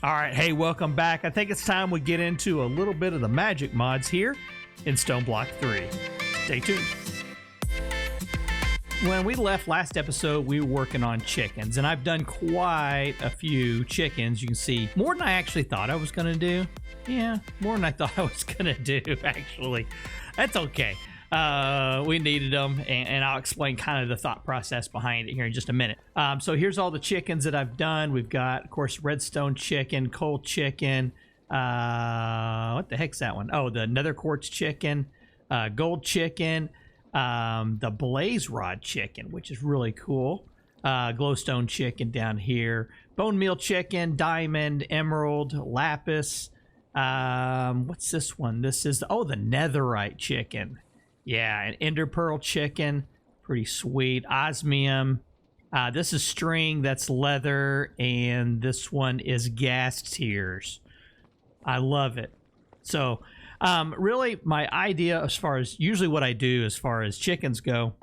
All right, hey, welcome back. I think it's time we get into a little bit of the magic mods here in StoneBlock 3. Stay tuned. When we left last episode, we were working on chickens, and I've done quite a few chickens. You can see more than I actually thought I was going to do. Yeah, more than I thought I was going to do, actually. That's okay. We needed them, and I'll explain kind of the thought process behind it here in just a minute. So here's all the chickens that I've done. We've got, of course, redstone chicken, coal chicken. What the heck's that one? Oh, the nether quartz chicken, gold chicken, the blaze rod chicken, which is really cool. Glowstone chicken down here, bone meal chicken, diamond, emerald, lapis. What's this one? This is, oh, the netherite chicken. Yeah, an ender pearl chicken, pretty sweet. Osmium. This is string, that's leather, and this one is gas tears. I love it. So, really, my idea as far as, usually what I do as far as chickens go,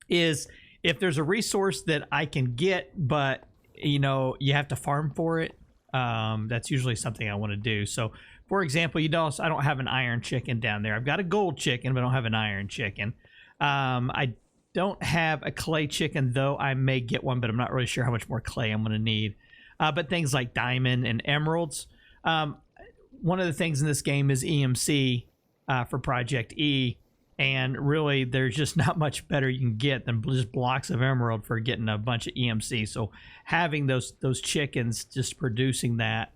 is if there's a resource that I can get, but, you know, you have to farm for it, that's usually something I want to do. So, for example, you know, I don't have an iron chicken down there. I've got a gold chicken, but I don't have an iron chicken. I don't have a clay chicken, though. I may get one, but I'm not really sure how much more clay I'm going to need. But things like diamond and emeralds. One of the things in this game is EMC for Project E. And really, there's just not much better you can get than just blocks of emerald for getting a bunch of EMC. So having those chickens just producing that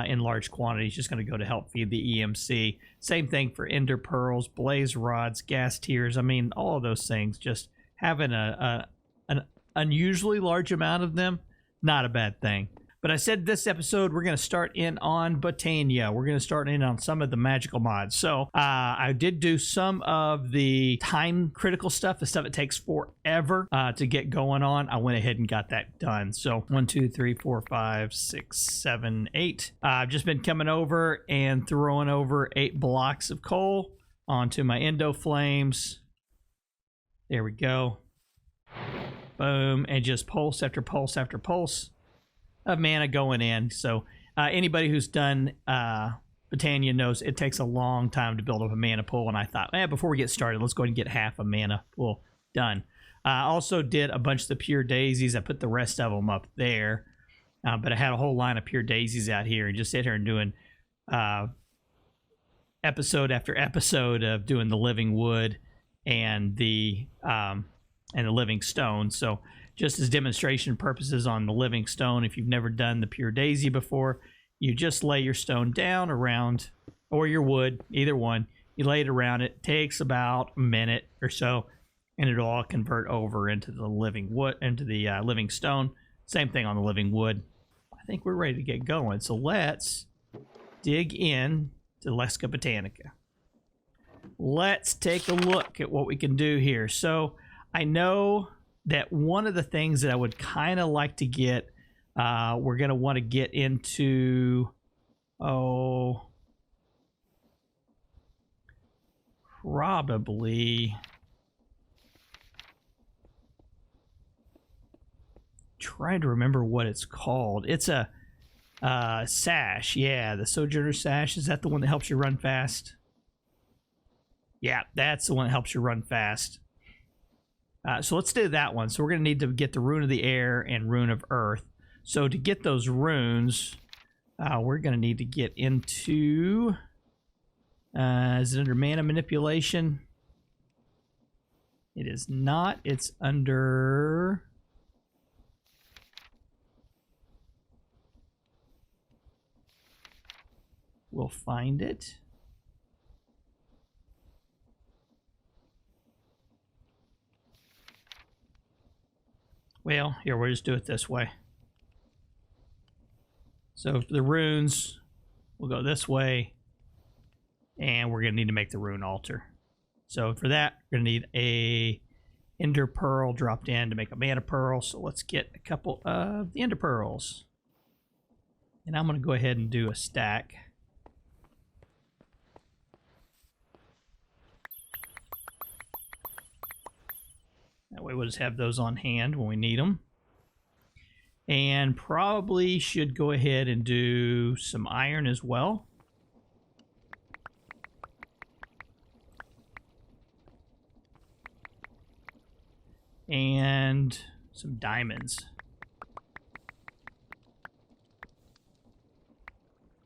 in large quantities is just going to go to help feed the EMC. Same thing for ender pearls, blaze rods, gas tears. I mean, all of those things, just having an unusually large amount of them, not a bad thing. But I said this episode, we're going to start in on Botania. We're going to start in on some of the magical mods. So I did do some of the time critical stuff, the stuff that takes forever to get going on. I went ahead and got that done. So 1, 2, 3, 4, 5, 6, 7, 8. I've just been coming over and throwing over 8 blocks of coal onto my endo flames. There we go. Boom. And just pulse after pulse after pulse of mana going in. So anybody who's done Botania knows it takes a long time to build up a mana pool, and I thought, before we get started, let's go ahead and get half a mana pool done. I also did a bunch of the pure daisies. I put the rest of them up there, but I had a whole line of pure daisies out here, and just sit here and doing episode after episode of doing the living wood and the living stone. So just as demonstration purposes on the living stone, if you've never done the pure daisy before, you just lay your stone down around, or your wood, either one. You lay it around it. Takes about a minute or so, and it'll all convert over into the living wood, into the living stone. Same thing on the living wood. I think we're ready to get going. So let's dig in to Lesca Botanica. Let's take a look at what we can do here. So I know that one of the things that I would kind of like to get, we're going to want to get into, probably, trying to remember what it's called. It's a sash. Yeah, the Sojourner sash. Is that the one that helps you run fast? Yeah, that's the one that helps you run fast. So let's do that one. So we're going to need to get the Rune of the Air and Rune of Earth. So to get those runes, we're going to need to get into... is it under Mana Manipulation? It is not. It's under... We'll find it. Well, here, we'll just do it this way. So for the runes, we'll go this way, and we're going to need to make the rune altar. So for that, we're going to need a ender pearl dropped in to make a mana pearl. So let's get a couple of the ender pearls. And I'm going to go ahead and do a stack. That way we'll just have those on hand when we need them. And probably should go ahead and do some iron as well. And some diamonds.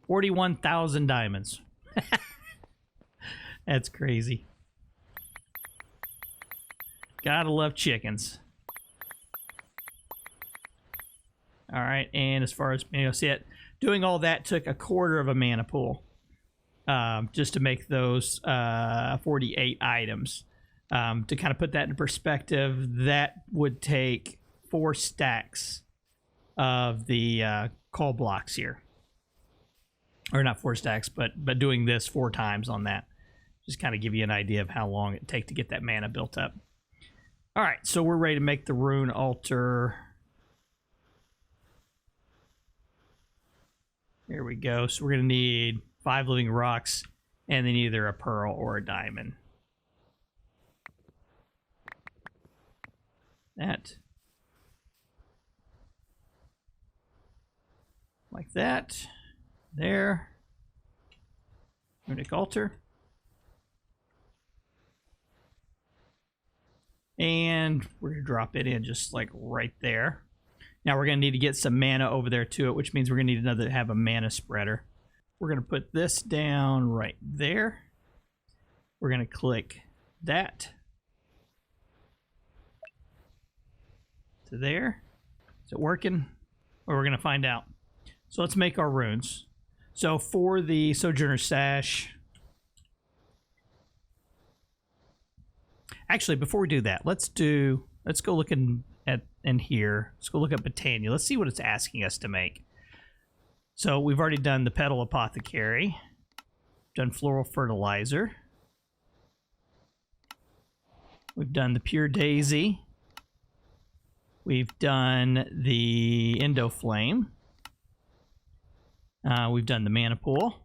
41,000 diamonds. That's crazy. Gotta love chickens. All right, and as far as, see it, doing all that took a quarter of a mana pool just to make those 48 items. To kind of put that in perspective, that would take 4 stacks of the coal blocks here. Or not 4 stacks, but doing this 4 times on that. Just kind of give you an idea of how long it takes to get that mana built up. All right, so we're ready to make the rune altar. There we go. So we're going to need 5 living rocks and then either a pearl or a diamond. That. Like that. There. Runic altar. And we're going to drop it in just like right there. Now we're going to need to get some mana over there to it, which means we're going to need another to have a mana spreader. We're going to put this down right there. We're going to click that to there. Is it working? Or we're going to find out. So let's make our runes. So for the Sojourner Sash, actually before we do that, let's go look in here. Let's go look at Botania. Let's see what it's asking us to make. So we've already done the Petal Apothecary, done Floral Fertilizer, we've done the Pure Daisy, we've done the Endoflame, we've done the Mana Pool,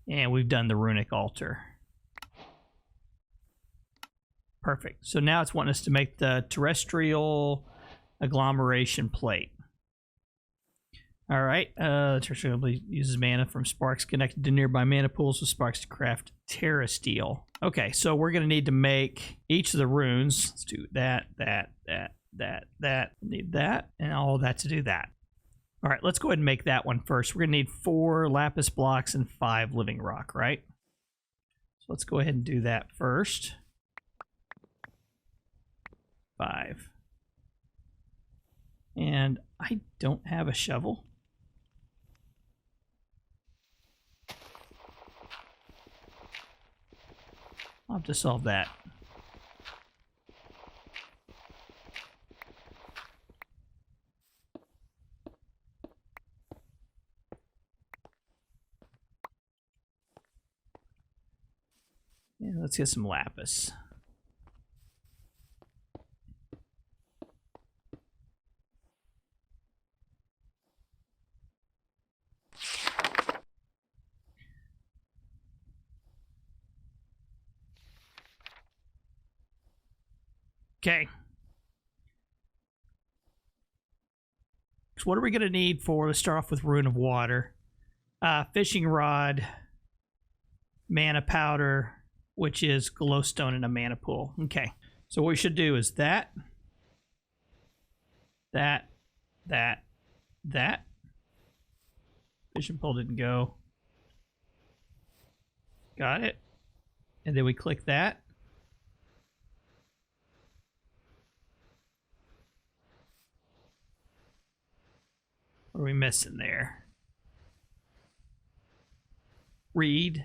and we've done the Runic Altar. Perfect. So now it's wanting us to make the terrestrial agglomeration plate. All right. Terrestrial uses mana from sparks connected to nearby mana pools with sparks to craft Terra Steel. Okay, so we're going to need to make each of the runes. Let's do that. Need that, and all that to do that. All right, let's go ahead and make that one first. We're going to need 4 lapis blocks and 5 living rock, right? So let's go ahead and do that first. 5. And I don't have a shovel. I'll have to solve that. Yeah, let's get some lapis. Okay. So what are we going to need for, let's start off with Rune of Water. Fishing rod, mana powder, which is glowstone and a mana pool. Okay. So what we should do is that. Fishing pole didn't go. Got it. And then we click that. What are we missing there? Read.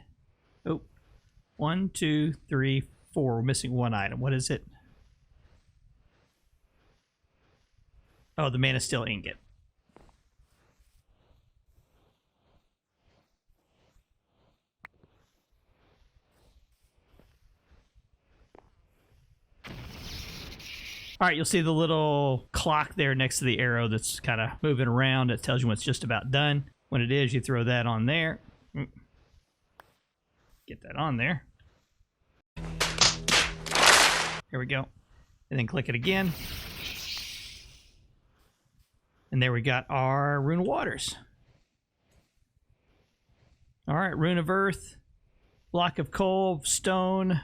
Oh, 1, 2, 3, 4. We're missing one item. What is it? Oh, the mana steel ingot. All right, you'll see the little clock there next to the arrow that's kind of moving around. It tells you when it's just about done. When it is, you throw that on there. Get that on there. Here we go. And then click it again. And there we got our Rune of Waters. All right, Rune of Earth, block of coal, stone,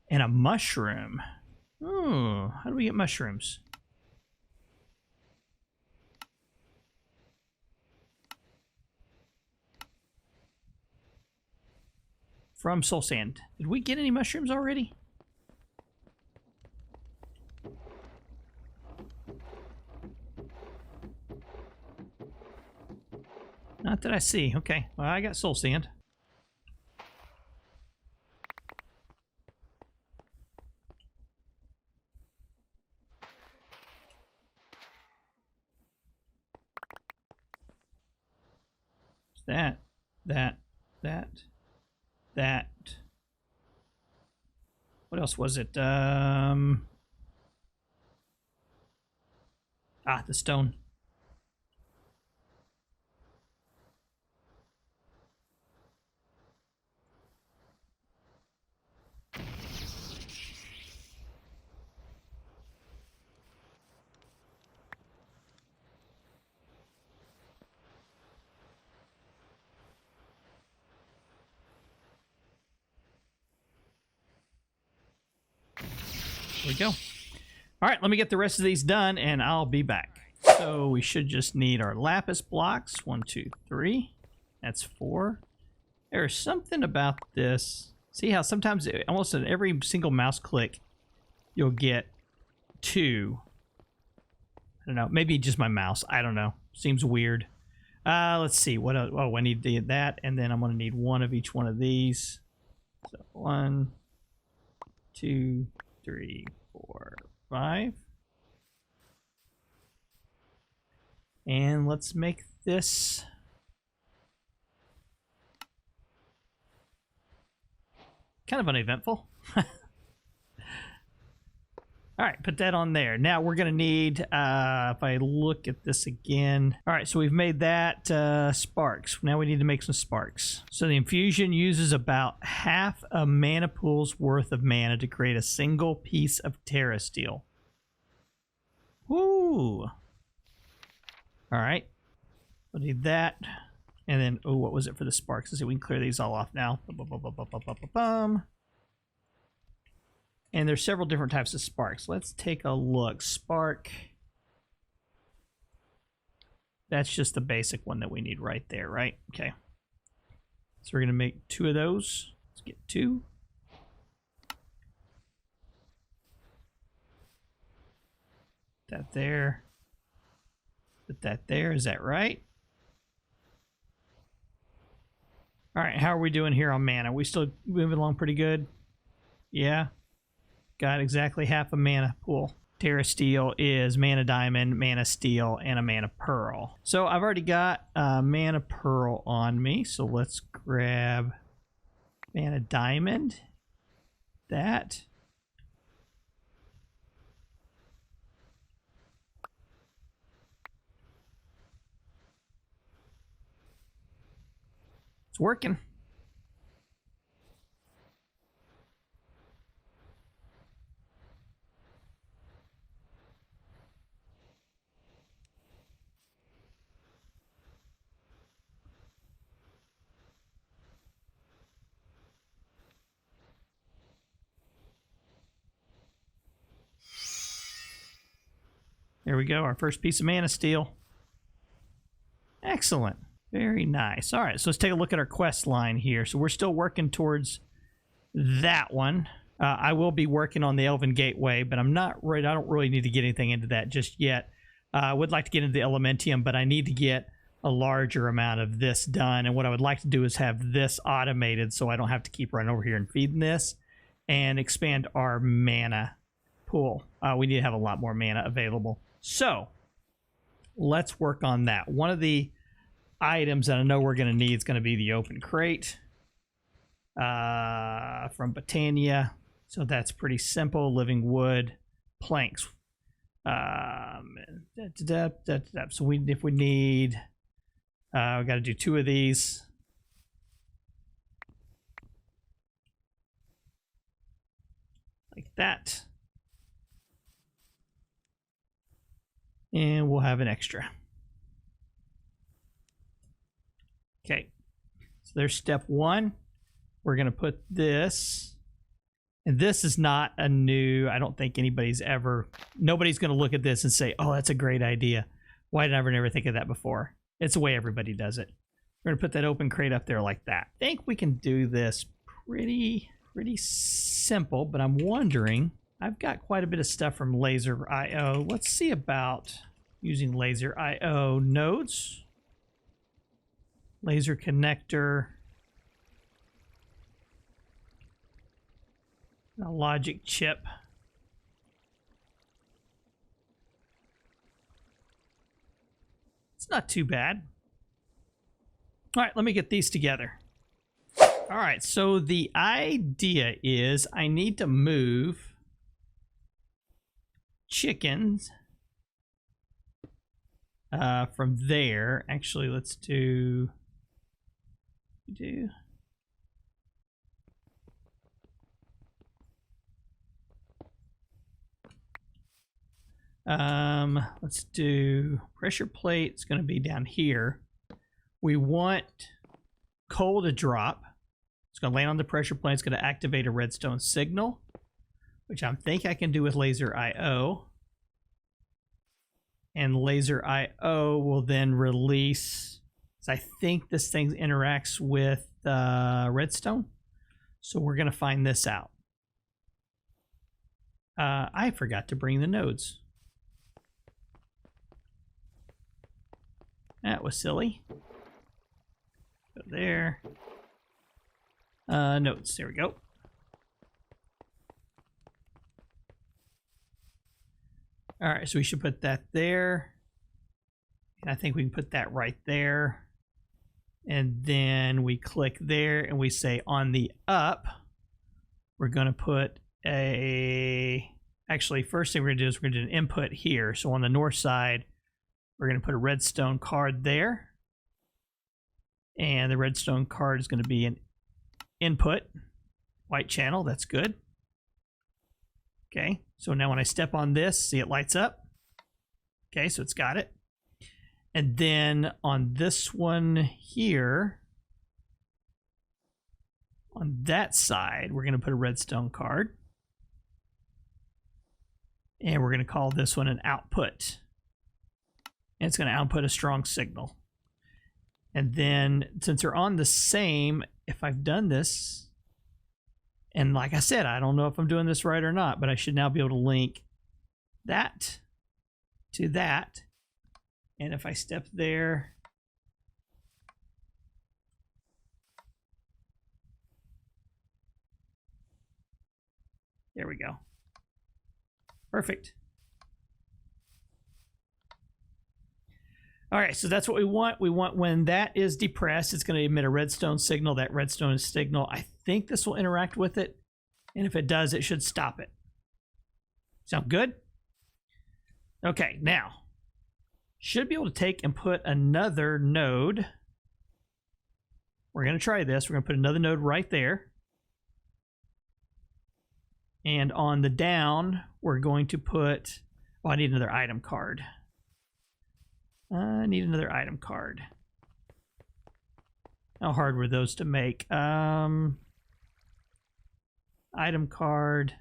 and a mushroom. Ooh, how do we get mushrooms? From soul sand. Did we get any mushrooms already? Not that I see. Okay, well, I got soul sand. That. What else was it? The stone. There we go. All right, let me get the rest of these done and I'll be back. So we should just need our lapis blocks. 1, 2, 3. That's 4. There's something about this. See how sometimes almost at every single mouse click you'll get 2. I don't know. Maybe just my mouse. I don't know. Seems weird. Let's see. What else? Oh, I need that, and then I'm going to need 1 of each one of these. So 1, 2, 3, 4, 5. And let's make this kind of uneventful. All right, put that on there. Now we're going to need, if I look at this again. All right, so we've made that sparks. Now we need to make some sparks. So the infusion uses about half a mana pool's worth of mana to create a single piece of Terra Steel. Woo! All right, we'll need that. And then, oh, what was it for the sparks? Let's see, we can clear these all off now. And there's several different types of sparks. Let's take a look. Spark. That's just the basic one that we need right there, right? Okay. So we're going to make 2 of those. Let's get 2. That there. Put that there. Is that right? All right. How are we doing here on mana? We still moving along pretty good? Yeah. Got exactly half a mana pool. Terra Steel is mana diamond, mana steel, and a mana pearl. So I've already got mana pearl on me. So let's grab mana diamond. That. It's working. There we go, our first piece of mana steel. Excellent. Very nice. All right, so let's take a look at our quest line here. So we're still working towards that one. I will be working on the Elven Gateway, but I'm not right. I don't really need to get anything into that just yet. I would like to get into the Elementium, but I need to get a larger amount of this done. And what I would like to do is have this automated so I don't have to keep running over here and feeding this, and expand our mana pool. We need to have a lot more mana available. So let's work on that. One of the items that I know we're going to need is going to be the open crate from Botania. So that's pretty simple. Living wood, planks. So if we need, we got to do 2 of these. Like that. And we'll have an extra. Okay, so there's step one. We're going to put this, and this is not a new, I don't think nobody's going to look at this and say, oh, that's a great idea. Why did I never think of that before? It's the way everybody does it. We're going to put that open crate up there like that. I think we can do this pretty simple, but I'm wondering, I've got quite a bit of stuff from Laser IO. Let's see about using Laser IO nodes. Laser connector. A logic chip. It's not too bad. All right, let me get these together. All right, so the idea is I need to move chickens from there. Actually, let's do let's do pressure plate. It's going to be down here. We want coal to drop. It's going to land on the pressure plate. It's going to activate a redstone signal, which I think I can do with Laser IO. And Laser IO will then release. So I think this thing interacts with redstone. So we're going to find this out. I forgot to bring the nodes. That was silly. Go there. Nodes. There we go. All right, so we should put that there. And I think we can put that right there. And then we click there and we say on the up, we're going to put a... Actually, first thing we're going to do is we're going to do an input here. So on the north side, we're going to put a redstone card there. And the redstone card is going to be an input. White channel, that's good. Okay, so now when I step on this, see it lights up. Okay, so it's got it. And then on this one here, on that side, we're going to put a redstone card. And we're going to call this one an output. And it's going to output a strong signal. And then since they're on the same, if I've done this, and like I said, I don't know if I'm doing this right or not, but I should now be able to link that to that. And if I step there, there we go. Perfect. All right, so that's what we want. We want when that is depressed, it's going to emit a redstone signal. That redstone signal, I think this will interact with it. And if it does, it should stop it. Sound good? Okay, now, should be able to take and put another node. We're going to try this. We're going to put another node right there. And on the down, we're going to put, oh, I need another item card. I need another item card. How hard were those to make? Item card.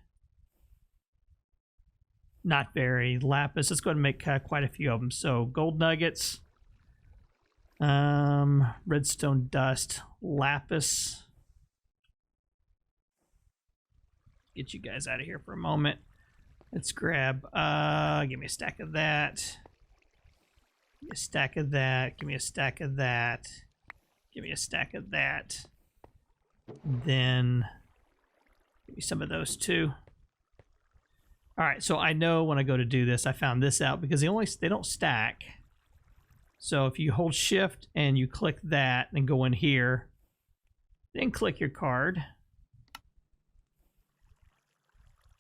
Not very. Lapis. Let's go ahead and make quite a few of them. So gold nuggets. Redstone dust. Lapis. Get you guys out of here for a moment. Let's grab, give me a stack of that. Give me a stack of that. Give me a stack of that. Give me a stack of that. Then give me some of those too. All right, so I know when I go to do this, I found this out because they don't stack. So if you hold shift and you click that and go in here, then click your card.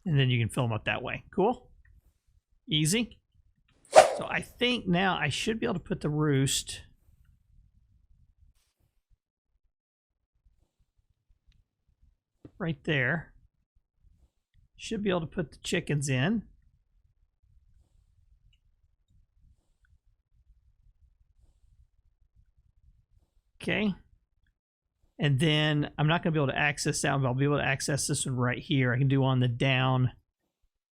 And then you can fill them up that way. Cool? Easy. So I think now I should be able to put the roost right there. Should be able to put the chickens in. Okay. And then I'm not going to be able to access that one, but I'll be able to access this one right here. I can do on the down.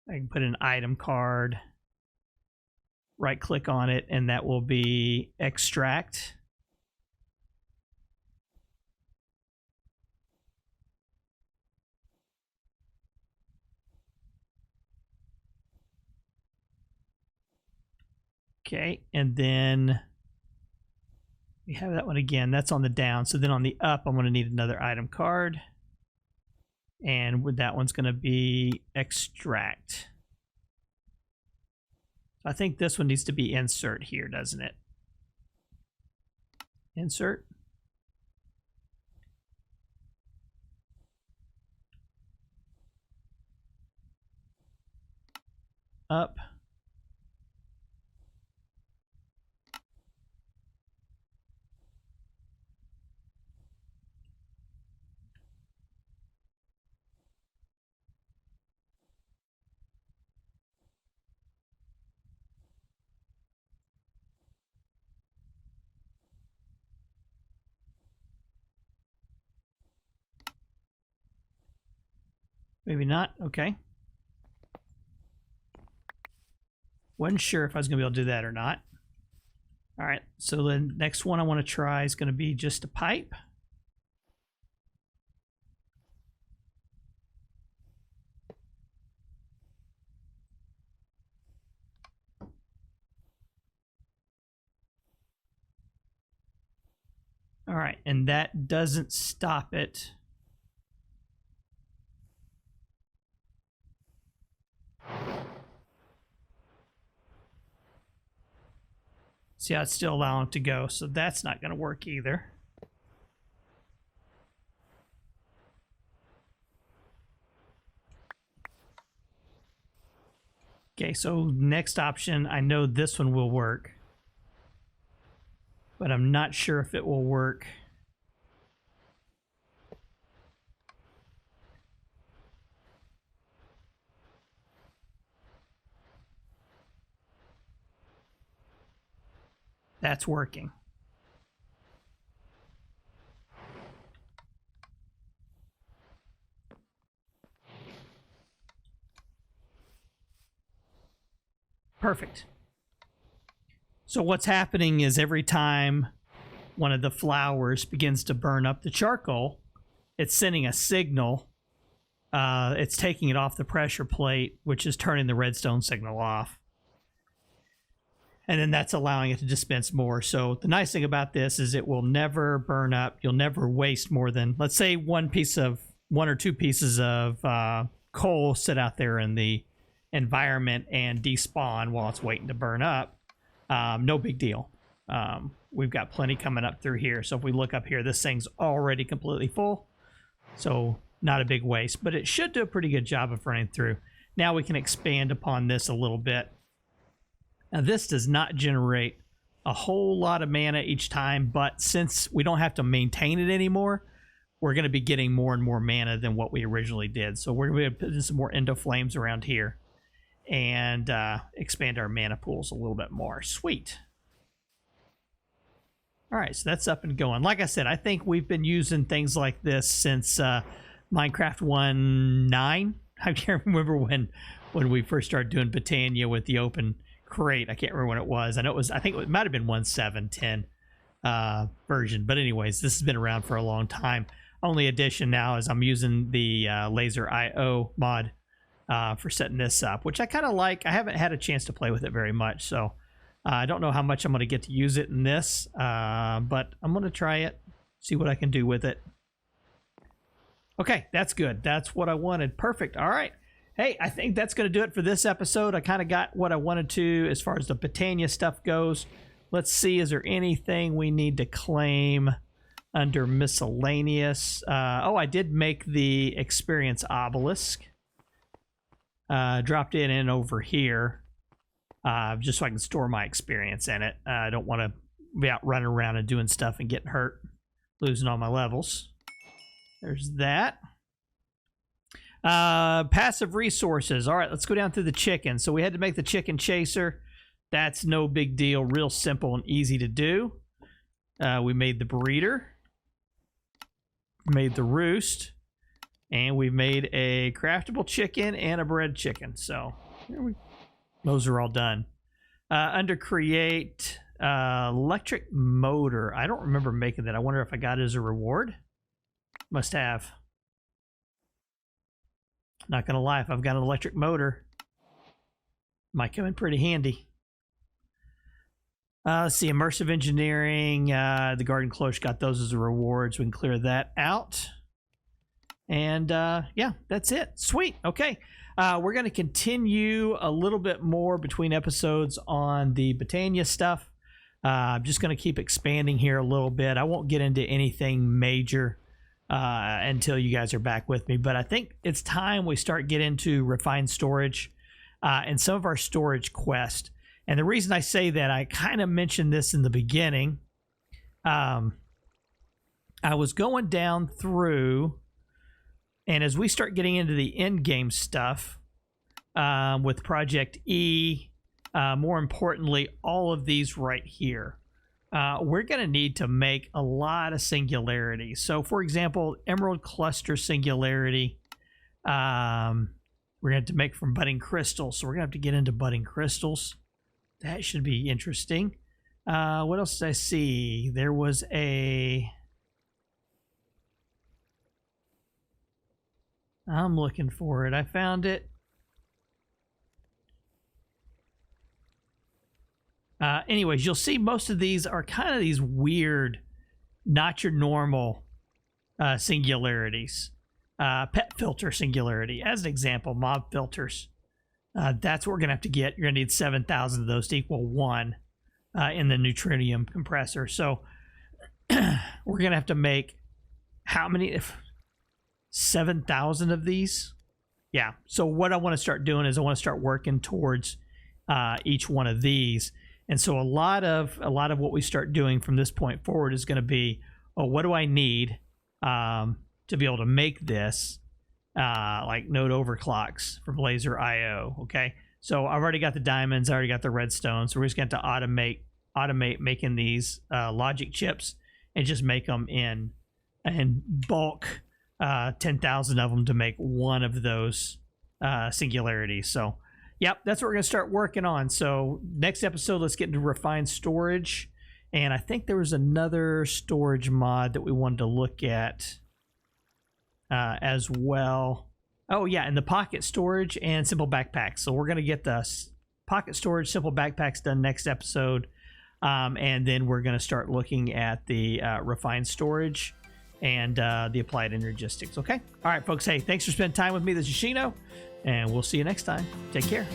I can put an item card, right click on it, and that will be extract. Okay, and then we have that one again. That's on the down. So then on the up, I'm going to need another item card. And that one's going to be extract. I think this one needs to be insert here, doesn't it? Insert. Up. Maybe not. Okay. Wasn't sure if I was going to be able to do that or not. All right. So the next one I want to try is going to be just a pipe. All right. And that doesn't stop it. See how it's still allowing it to go, so that's not going to work either. Okay, so next option, I know this one will work, but I'm not sure if it will work. That's working. Perfect. So what's happening is every time one of the flowers begins to burn up the charcoal, it's sending a signal. It's taking it off the pressure plate, which is turning the redstone signal off. And then that's allowing it to dispense more. So the nice thing about this is it will never burn up. You'll never waste more than, let's say, one or two pieces of coal sit out there in the environment and despawn while it's waiting to burn up. No big deal. We've got plenty coming up through here. So if we look up here, this thing's already completely full. So not a big waste, but it should do a pretty good job of running through. Now we can expand upon this a little bit. Now this does not generate a whole lot of mana each time, but since we don't have to maintain it anymore, we're going to be getting more and more mana than what we originally did. So we're going to put in some more endo flames around here and expand our mana pools a little bit more. Sweet. All right, so that's up and going. Like I said, I think we've been using things like this since Minecraft 1.9. I can't remember when we first started doing Botania with the open crate. I can't remember when it was. I think it might have been 1.7.10 version. But anyways, this has been around for a long time. Only addition now is I'm using the laser IO mod for setting this up, which I kind of like. I haven't had a chance to play with it very much, so I don't know how much I'm going to get to use it in this, but I'm going to try it, see what I can do with it. Okay, that's good. That's what I wanted. Perfect. All right. Hey, I think that's going to do it for this episode. I kind of got what I wanted to as far as the Botania stuff goes. Let's see, is there anything we need to claim under miscellaneous? Oh, I did make the experience obelisk. Dropped it in over here just so I can store my experience in it. I don't want to be out running around and doing stuff and getting hurt, losing all my levels. There's that. Passive resources. All right, let's go down through the chicken. So we had to make the chicken chaser. That's no big deal. Real simple and easy to do. We made the breeder, made the roost, and we made a craftable chicken and a bred chicken. So those are all done. Under create, electric motor. I don't remember making that. I wonder if I got it as a reward. Must have. Not gonna lie, if I've got an electric motor, might come in pretty handy. Let's see, immersive engineering, the garden cloche, got those as a reward, so we can clear that out. And yeah, that's it. Sweet. Okay. We're going to continue a little bit more between episodes on the Botania stuff. I'm just going to keep expanding here a little bit. I won't get into anything major until you guys are back with me, but I think it's time we start getting into refined storage and some of our storage quests. And the reason I say that, I kind of mentioned this in the beginning. I was going down through, and as we start getting into the end game stuff with Project E, more importantly, all of these right here, we're going to need to make a lot of singularities. So, for example, Emerald Cluster Singularity, we're going to have to make from budding crystals. So we're going to have to get into budding crystals. That should be interesting. What else did I see? There was a... I'm looking for it. I found it. Anyways, you'll see most of these are kind of these weird, not your normal singularities. Pet filter singularity, as an example, mob filters. That's what we're going to have to get. You're going to need 7,000 of those to equal 1 in the neutrinium compressor. So we're going to have to make how many? 7,000 of these? Yeah. So what I want to start doing is I want to start working towards each one of these. And so a lot of what we start doing from this point forward is going to be, oh, what do I need to be able to make this? Like node overclocks from Laser IO. Okay, so I've already got the diamonds, I already got the redstone, so we're just going to automate making these logic chips and just make them in bulk, 10,000 of them to make one of those singularities. So yep, that's what we're going to start working on. So next episode, let's get into refined storage, and I think there was another storage mod that we wanted to look at as well. Oh yeah, and the pocket storage and simple backpacks. So we're going to get the pocket storage, simple backpacks done next episode, and then we're going to start looking at the refined storage and the applied energistics. Okay, all right folks, hey, thanks for spending time with me. This is Shino, and we'll see you next time. Take care.